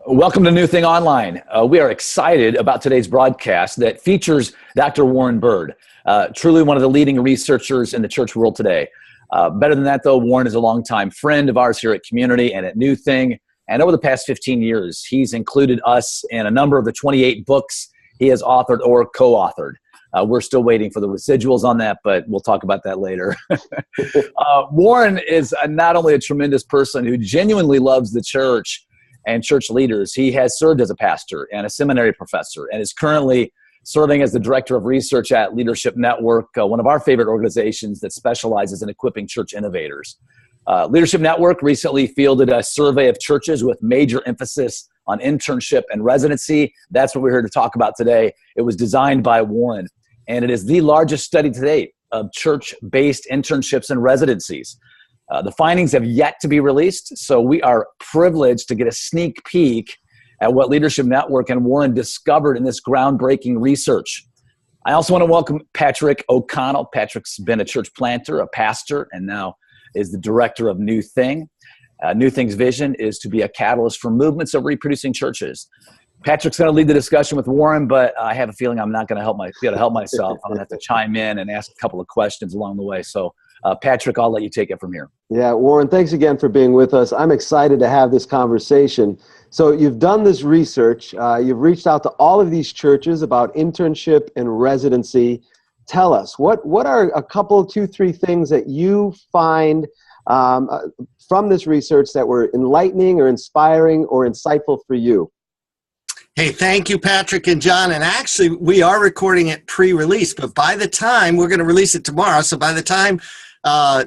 Welcome to NTOnline. We are excited about today's broadcast that features Dr. Warren Bird, truly one of the leading researchers in the church world today. Better than that, though, Warren is a longtime friend of ours here at Community and at New Thing. And over the past 15 years, he's included us in a number of the 28 books he has authored or co-authored. We're still waiting for the residuals on that, but we'll talk about that later. Warren is not only a tremendous person who genuinely loves the church and church leaders. He has served as a pastor and a seminary professor and is currently serving as the director of research at Leadership Network, one of our favorite organizations that specializes in equipping church innovators. Leadership Network recently fielded a survey of churches with major emphasis on internship and residency. That's what we're here to talk about today. It was designed by Warren, and it is the largest study to date of church-based internships and residencies. The findings have yet to be released, so we are privileged to get a sneak peek at what Leadership Network and Warren discovered in this groundbreaking research. I also want to welcome Patrick O'Connell. Patrick's been a church planter, a pastor, and now is the director of New Thing. New Thing's vision is to be a catalyst for movements of reproducing churches. Patrick's going to lead the discussion with Warren, but I have a feeling I'm not going to be able to help myself. I'm going to have to chime in and ask a couple of questions along the way. So, Patrick, I'll let you take it from here. Yeah, Warren, thanks again for being with us. I'm excited to have this conversation. So you've done this research. You've reached out to all of these churches about internship and residency. Tell us, what are a couple, 2, 3 things that you find from this research that were enlightening or inspiring or insightful for you? Hey, thank you, Patrick and John. And actually, we are recording it pre-release, but by the time, we're going to release it tomorrow, so by the time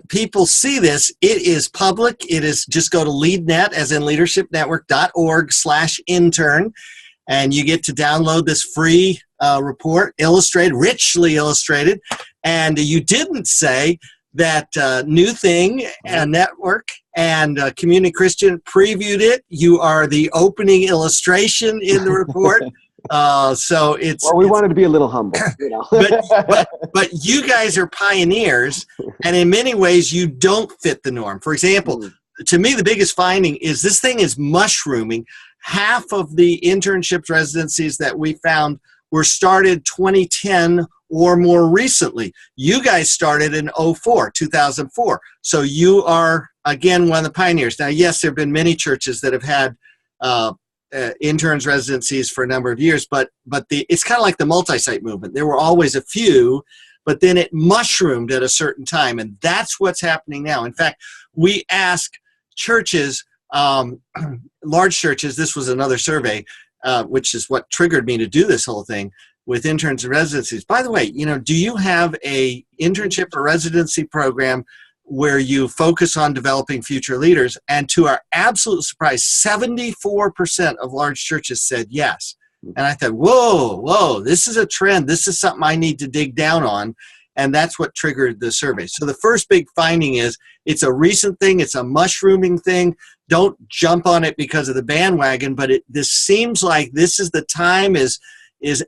people see this, it is public. It is, just go to LeadNet, as in leadershipnetwork.org/intern, and you get to download this free report, illustrated, richly illustrated. And you didn't say that New Thing and Network and Community Christian previewed it. You are the opening illustration in the report. So it's... Well, we wanted to be a little humble, you know. but you guys are pioneers, and in many ways you don't fit the norm. For example, to me, the biggest finding is this thing is mushrooming. Half of the internships residencies that we found were started 2010 or more recently. You guys started in 2004. So you are, again, one of the pioneers. Now, yes, there have been many churches that have had interns residencies for a number of years, but it's kind of like the multi-site movement. There were always a few, but then it mushroomed at a certain time, and that's what's happening now. In fact, we ask churches, large churches, this was another survey, which is what triggered me to do this whole thing with interns and residencies. By the way, do you have a internship or residency program where you focus on developing future leaders? And to our absolute surprise, 74% of large churches said yes. And I thought, whoa, this is a trend. This is something I need to dig down on. And that's what triggered the survey. So the first big finding is it's a recent thing. It's a mushrooming thing. Don't jump on it because of the bandwagon, but this seems like this is the time is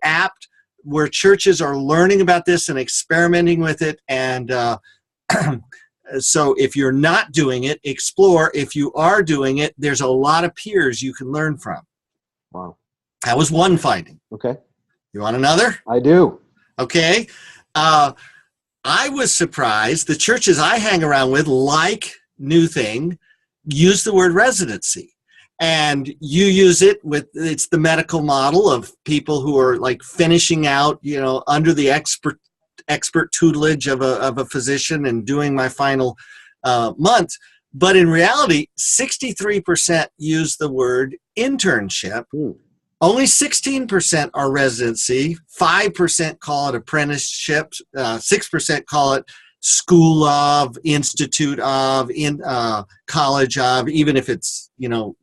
apt where churches are learning about this and experimenting with it. And so if you're not doing it, explore. If you are doing it, there's a lot of peers you can learn from. Wow. That was one finding. Okay. You want another? I do. Okay. I was surprised. The churches I hang around with, like New Thing, use the word residency. And you use it it's the medical model of people who are like finishing out, under the expert tutelage of a physician and doing my final month. But in reality, 63% use the word internship. Only 16% are residency. 5% call it apprenticeship. 6% call it school of, institute of, college of, even if it's,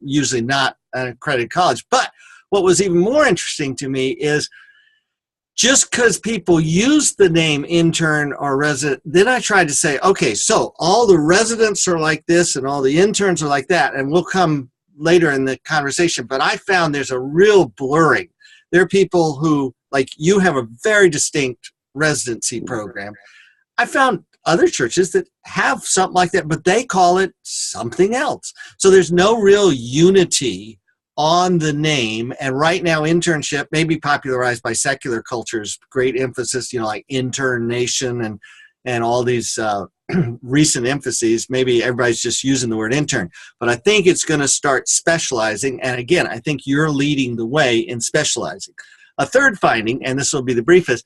usually not an accredited college. But what was even more interesting to me is just because people use the name intern or resident, then I tried to say, okay, so all the residents are like this and all the interns are like that, and we'll come later in the conversation, but I found there's a real blurring. There are people who, like you have a very distinct residency program. I found other churches that have something like that, but they call it something else. So there's no real unity on the name. And right now, internship may be popularized by secular cultures, great emphasis, like intern nation and all these recent emphases. Maybe everybody's just using the word intern. But I think it's going to start specializing. And again, I think you're leading the way in specializing. A third finding, and this will be the briefest,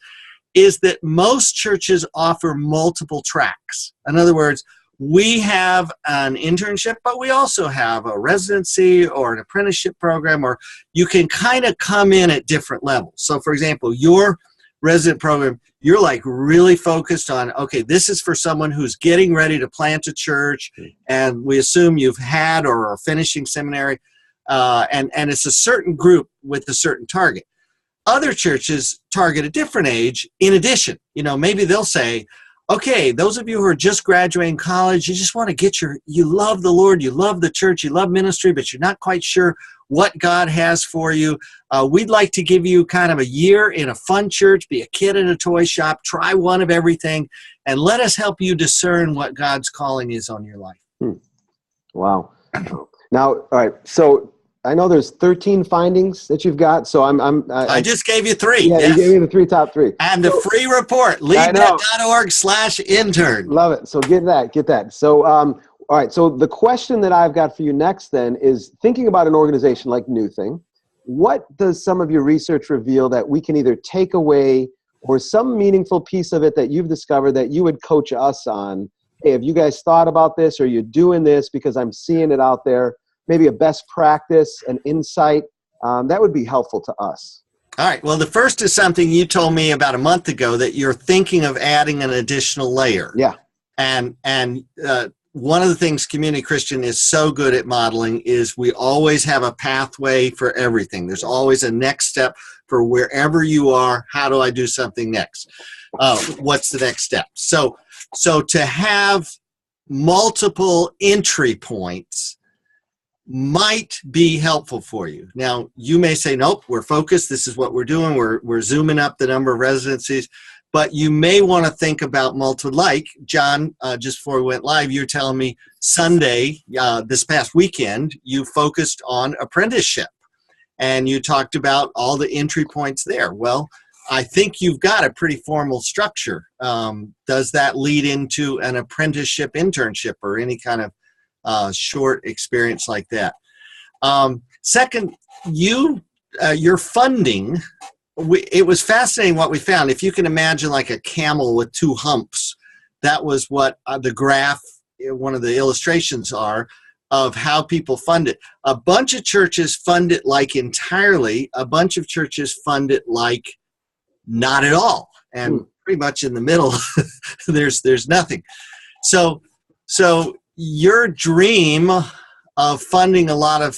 is that most churches offer multiple tracks. In other words, we have an internship, but we also have a residency or an apprenticeship program, or you can kind of come in at different levels. So, for example, your resident program, you're like really focused on, okay, this is for someone who's getting ready to plant a church, and we assume you've had or are finishing seminary, and it's a certain group with a certain target. Other churches target a different age in addition. Maybe they'll say, okay, those of you who are just graduating college, you just want to you love the Lord, you love the church, you love ministry, but you're not quite sure what God has for you. We'd like to give you kind of a year in a fun church, be a kid in a toy shop, try one of everything, and let us help you discern what God's calling is on your life. Wow. Now, all right, so I know there's 13 findings that you've got, so I just gave you 3. Yeah, yes. You gave me the top 3. And the free report, leadnet.org/intern. Love it. So get that. So, all right. So the question that I've got for you next then is, thinking about an organization like New Thing, what does some of your research reveal that we can either take away, or some meaningful piece of it that you've discovered that you would coach us on? Hey, have you guys thought about this? Or you're doing this because I'm seeing it out there? Maybe a best practice, an insight, that would be helpful to us. All right. Well, the first is something you told me about a month ago, that you're thinking of adding an additional layer. Yeah. And one of the things Community Christian is so good at modeling is we always have a pathway for everything. There's always a next step for wherever you are. How do I do something next? What's the next step? So to have multiple entry points might be helpful for you. Now, you may say, nope, we're focused. This is what we're doing. We're zooming up the number of residencies. But you may want to think about multiple, like, John, just before we went live, you're telling me Sunday, this past weekend, you focused on apprenticeship. And you talked about all the entry points there. Well, I think you've got a pretty formal structure. Does that lead into an apprenticeship internship or any kind of short experience like that? Second, your funding, it was fascinating what we found. If you can imagine like a camel with 2 humps, that was what the graph, one of the illustrations are of how people fund it. A bunch of churches fund it like entirely. A bunch of churches fund it like not at all. And pretty much in the middle, there's nothing. So your dream of funding a lot of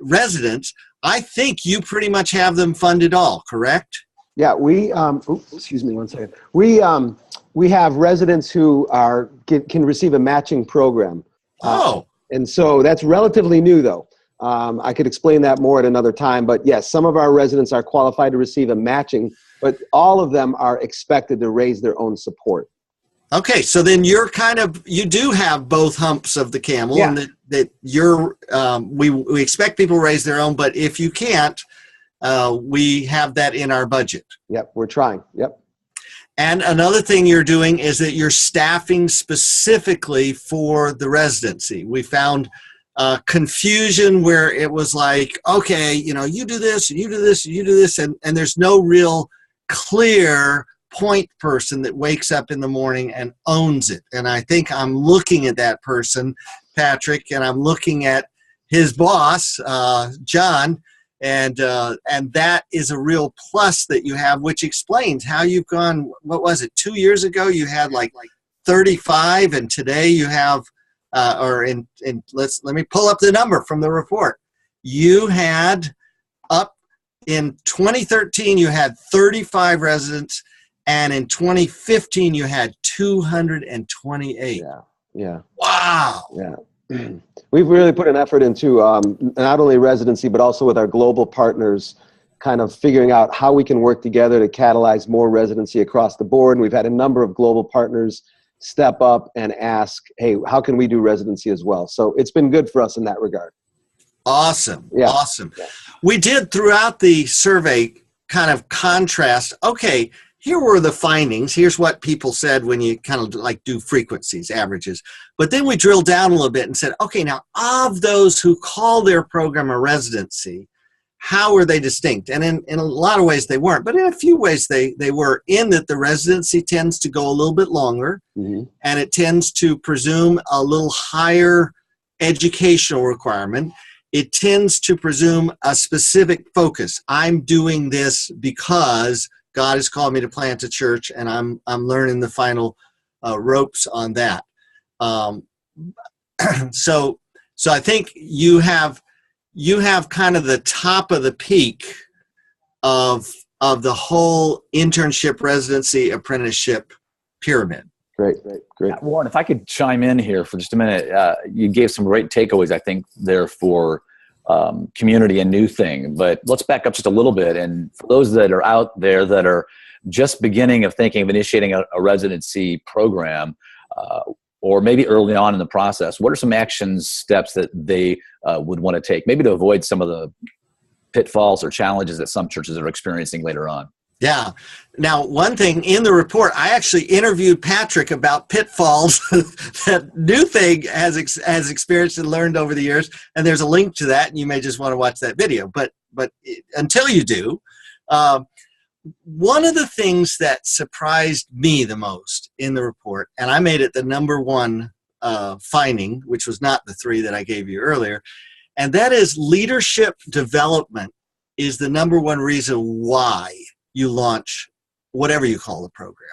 residents, I think you pretty much have them funded all, correct? Yeah, excuse me one second. We have residents who can receive a matching program. And so that's relatively new, though. I could explain that more at another time. But yes, some of our residents are qualified to receive a matching, but all of them are expected to raise their own support. Okay, so then you do have both humps of the camel, yeah. And that you're, we expect people to raise their own, but if you can't, we have that in our budget. Yep, we're trying. Yep. And another thing you're doing is that you're staffing specifically for the residency. We found confusion where it was like, okay, you do this, and you do this, and you do this, and there's no real clear point person that wakes up in the morning and owns it. And I think I'm looking at that person, Patrick, and I'm looking at his boss, John, and that is a real plus that you have, which explains how you've gone. What was it? 2 years ago, you had like 35, and today you have, let me pull up the number from the report. You had up in 2013, you had 35 residents. And in 2015, you had 228. Yeah. Wow. Yeah. We've really put an effort into not only residency, but also with our global partners, kind of figuring out how we can work together to catalyze more residency across the board. And we've had a number of global partners step up and ask, hey, how can we do residency as well? So it's been good for us in that regard. Awesome. Yeah. Awesome. Yeah. We did throughout the survey kind of contrast. Okay, here were the findings. Here's what people said when you kind of like do frequencies, averages. But then we drilled down a little bit and said, okay, now of those who call their program a residency, how are they distinct? And in a lot of ways they weren't, but in a few ways they were, in that the residency tends to go a little bit longer, and it tends to presume a little higher educational requirement. It tends to presume a specific focus. I'm doing this because God has called me to plant a church, and I'm learning the final ropes on that. So I think you have kind of the top of the peak of the whole internship, residency, apprenticeship pyramid. Great. Warren, if I could chime in here for just a minute, you gave some great takeaways, I think, there for community and new thing. But let's back up just a little bit. And for those that are out there that are just beginning of thinking of initiating a residency program, or maybe early on in the process, what are some action steps that they would want to take, maybe to avoid some of the pitfalls or challenges that some churches are experiencing later on? Yeah. Now, one thing in the report, I actually interviewed Patrick about pitfalls that New Thing has experienced and learned over the years, and there's a link to that, and you may just want to watch that video. But until you do, one of the things that surprised me the most in the report, and I made it the number one finding, which was not the 3 that I gave you earlier, and that is leadership development is the number one reason why you launch whatever you call the program.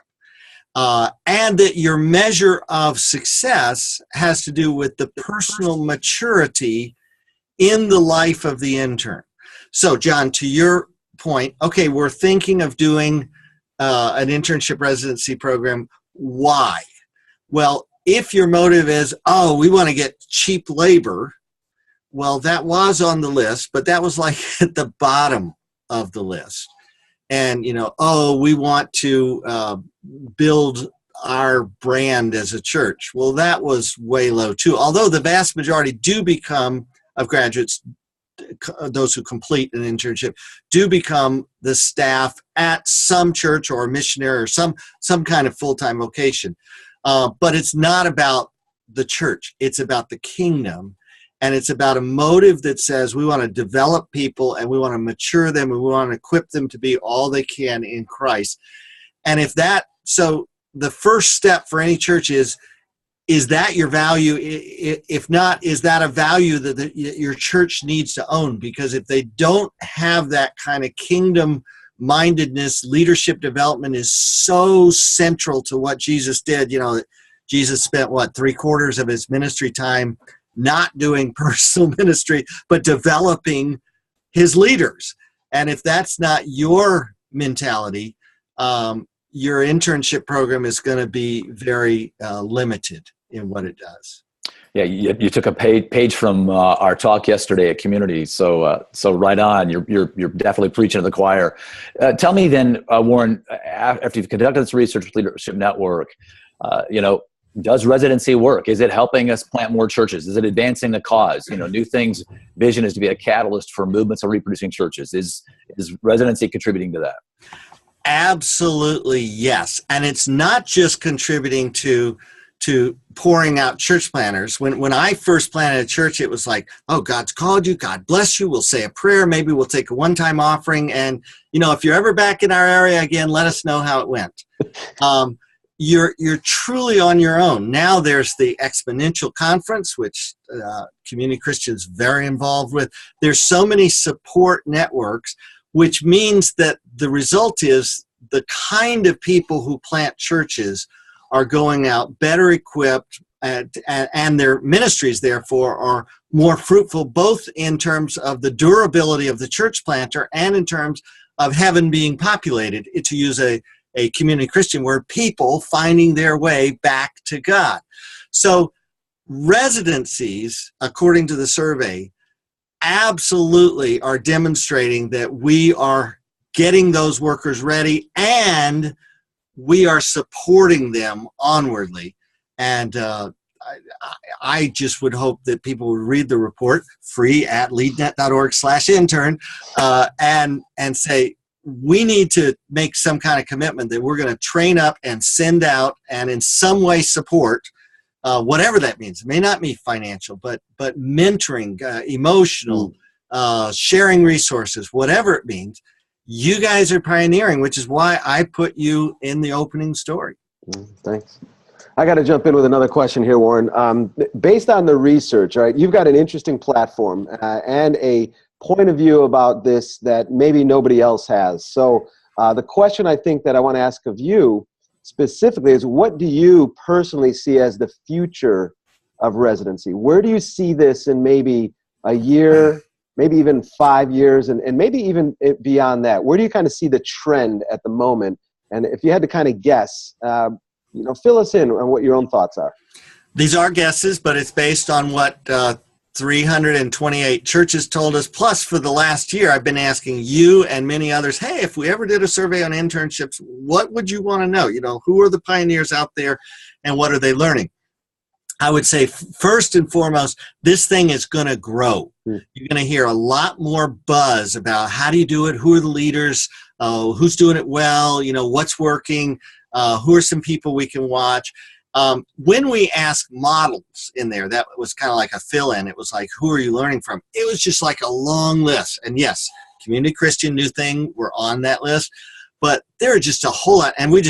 And that your measure of success has to do with the personal maturity in the life of the intern. So, John, to your point, okay, we're thinking of doing an internship residency program. Why? Well, if your motive is, oh, we want to get cheap labor, well, that was on the list, but that was like at the bottom of the list. And, oh, we want to build our brand as a church. Well, that was way low too. Although the vast majority of graduates, those who complete an internship, do become the staff at some church or a missionary or some kind of full-time vocation. But it's not about the church. It's about the kingdom. And it's about a motive that says we want to develop people and we want to mature them and we want to equip them to be all they can in Christ. And so the first step for any church is that your value? If not, is that a value that your church needs to own? Because if they don't have that kind of kingdom mindedness, leadership development is so central to what Jesus did. Jesus spent 3/4 of his ministry time not doing personal ministry, but developing his leaders. And if that's not your mentality, your internship program is going to be very limited in what it does. Yeah, you took a page from our talk yesterday at Community. So right on. You're definitely preaching to the choir. Tell me then, Warren, after you've conducted this research with Leadership Network, does residency work? Is it helping us plant more churches? Is it advancing the cause? New Thing's vision is to be a catalyst for movements of reproducing churches. Is residency contributing to that? Absolutely, yes. And it's not just contributing to pouring out church planners. When I first planted a church, it was like, oh, God's called you. God bless you. We'll say a prayer. Maybe we'll take a one-time offering. And, if you're ever back in our area again, let us know how it went. You're truly on your own. Now there's the Exponential Conference, which Community Christian's very involved with. There's so many support networks, which means that the result is the kind of people who plant churches are going out better equipped, and their ministries, therefore, are more fruitful, both in terms of the durability of the church planter and in terms of heaven being populated, to use a community Christian word, people finding their way back to God. So residencies, according to the survey, absolutely are demonstrating that we are getting those workers ready and we are supporting them onwardly. And I just would hope that people would read the report, free at leadnet.org/intern, and say, we need to make some kind of commitment that we're going to train up and send out and in some way support, whatever that means. It may not be financial, but mentoring, emotional, sharing resources, whatever it means. You guys are pioneering, which is why I put you in the opening story. Thanks. I got to jump in with another question here, Warren. Based on the research, right, you've got an interesting platform and a point of view about this that maybe nobody else has. So the question I think that I want to ask of you specifically is, what do you personally see as the future of residency? Where do you see this in maybe a year, maybe even 5 years, and maybe even beyond that? Where do you kind of see the trend at the moment? And if you had to kind of guess, fill us in on what your own thoughts are. These are guesses, but it's based on what 328 churches told us. Plus, for the last year, I've been asking you and many others, hey, if we ever did a survey on internships, what would you want to know? Who are the pioneers out there and what are they learning? I would say, first and foremost, this thing is going to grow. You're going to hear a lot more buzz about how do you do it, who are the leaders, who's doing it well, what's working, who are some people we can watch. When we asked models in there, that was kind of like a fill-in. It was like, who are you learning from? It was just like a long list. And yes, Community Christian, New Thing, were on that list. But there are just a whole lot. And we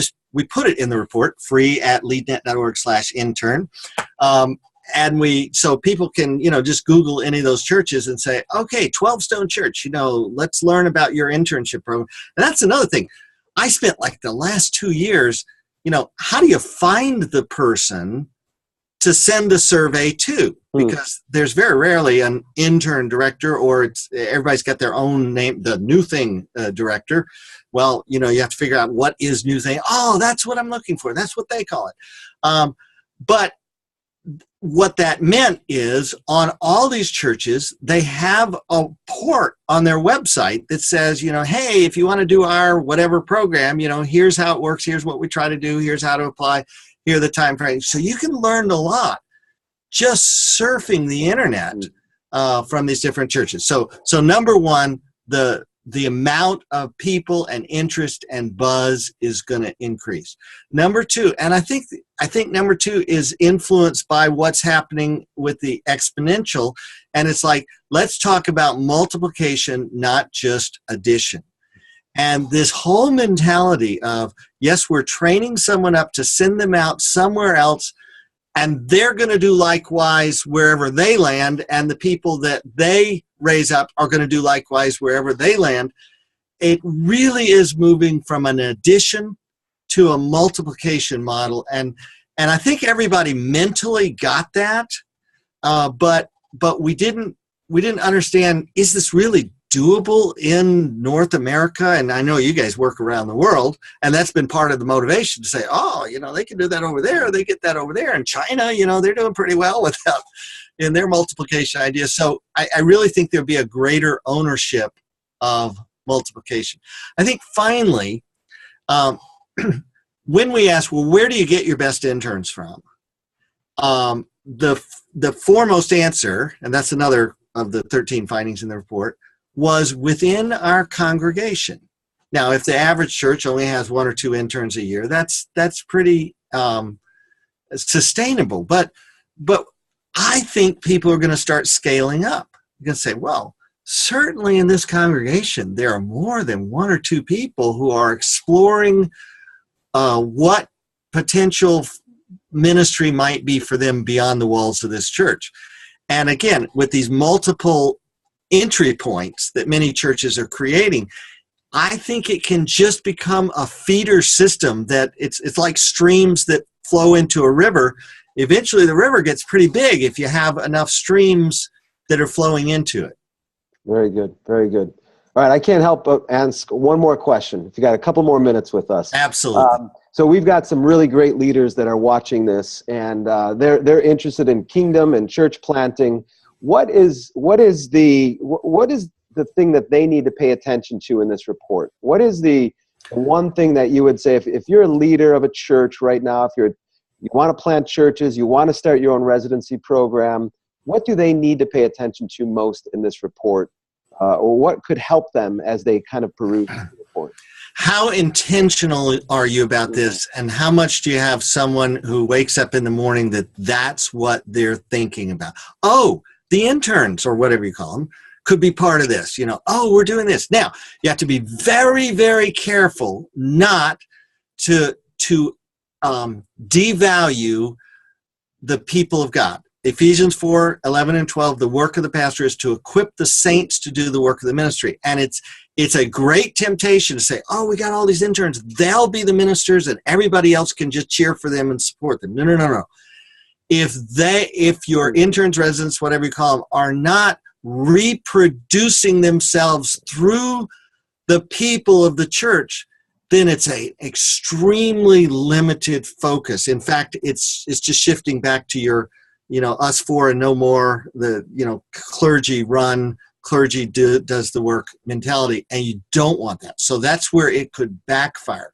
put it in the report, free at leadnet.org/intern. So people can, just Google any of those churches and say, okay, 12 Stone Church, let's learn about your internship program. And that's another thing. I spent like the last 2 years, how do you find the person to send a survey to? Because there's very rarely an intern director, or everybody's got their own name, the New Thing director. Well, you have to figure out what is New Thing. Oh, that's what I'm looking for. That's what they call it. But what that meant is, on all these churches, they have a port on their website that says, hey, if you want to do our whatever program, here's how it works, here's what we try to do, here's how to apply, here are the time frames. So you can learn a lot just surfing the internet from these different churches. So number one, the amount of people and interest and buzz is going to increase. Number two, and I think number two is influenced by what's happening with the exponential. And it's like, let's talk about multiplication, not just addition. And this whole mentality of, yes, we're training someone up to send them out somewhere else, and they're going to do likewise wherever they land, and the people that they raise up are going to do likewise wherever they land. It really is moving from an addition to a multiplication model, and I think everybody mentally got that, but we didn't understand, is this really doable in North America? And I know you guys work around the world, and that's been part of the motivation to say, oh, they can do that over there, they get that over there. In China, they're doing pretty well with that in their multiplication ideas. So I really think there'll be a greater ownership of multiplication. I think finally, when we ask, well, where do you get your best interns from? The foremost answer, and that's another of the 13 findings in the report, was within our congregation. Now, if the average church only has 1 or 2 interns a year, that's pretty sustainable. But I think people are going to start scaling up. You're going to say, well, certainly in this congregation, there are more than 1 or 2 people who are exploring what potential ministry might be for them beyond the walls of this church. And again, with these multiple entry points that many churches are creating, I think it can just become a feeder system that it's like streams that flow into a river. Eventually the river gets pretty big if you have enough streams that are flowing into it. Very good. Very good. All right. I can't help but ask one more question, if you got a couple more minutes with us. Absolutely. So we've got some really great leaders that are watching this, and they're interested in kingdom and church planting. What is the thing that they need to pay attention to in this report? What is the one thing that you would say, if you're a leader of a church right now, if you're you want to plant churches, you want to start your own residency program, what do they need to pay attention to most in this report? Or what could help them as they kind of peruse the report? How intentional are you about this, and how much do you have someone who wakes up in the morning that's what they're thinking about? Oh, the interns, or whatever you call them, could be part of this. Oh, we're doing this. Now, you have to be very, very careful not to devalue the people of God. Ephesians 4, 11 and 12, the work of the pastor is to equip the saints to do the work of the ministry. And it's a great temptation to say, oh, we got all these interns, they'll be the ministers and everybody else can just cheer for them and support them. No. If your interns, residents, whatever you call them, are not reproducing themselves through the people of the church, then it's a extremely limited focus. In fact, it's just shifting back to your us four and no more, the clergy does the work mentality, and you don't want that. So that's where it could backfire.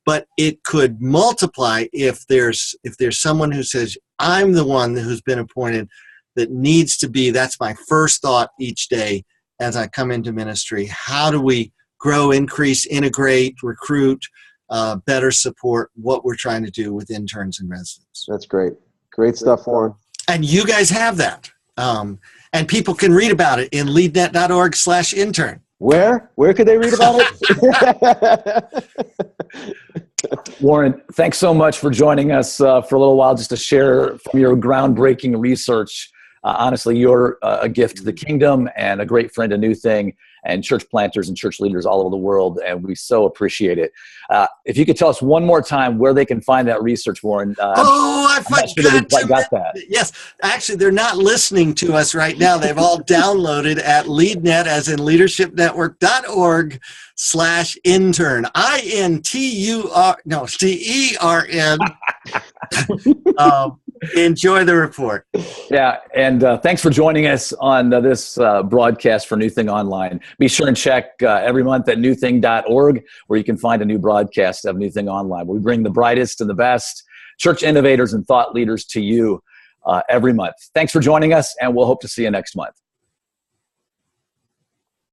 But it could multiply if there's someone who says, I'm the one who's been appointed that needs to be, that's my first thought each day as I come into ministry. How do we grow, increase, integrate, recruit, better support what we're trying to do with interns and residents? That's great. Great stuff, Warren. And you guys have that. And people can read about it in leadnet.org/intern. Where could they read about it? Warren, thanks so much for joining us for a little while just to share from your groundbreaking research. Honestly, you're a gift to the kingdom and a great friend to New Thing and church planters and church leaders all over the world, and we so appreciate it. If you could tell us one more time where they can find that research, Warren. I forgot to got that. Yes, actually, they're not listening to us right now. They've all downloaded at LeadNet, as in leadershipnetwork.org/intern. INTERN. Enjoy the report. Yeah, and thanks for joining us on this broadcast for New Thing Online. Be sure and check every month at newthing.org, where you can find a new broadcast of New Thing Online. We bring the brightest and the best church innovators and thought leaders to you every month. Thanks for joining us, and we'll hope to see you next month.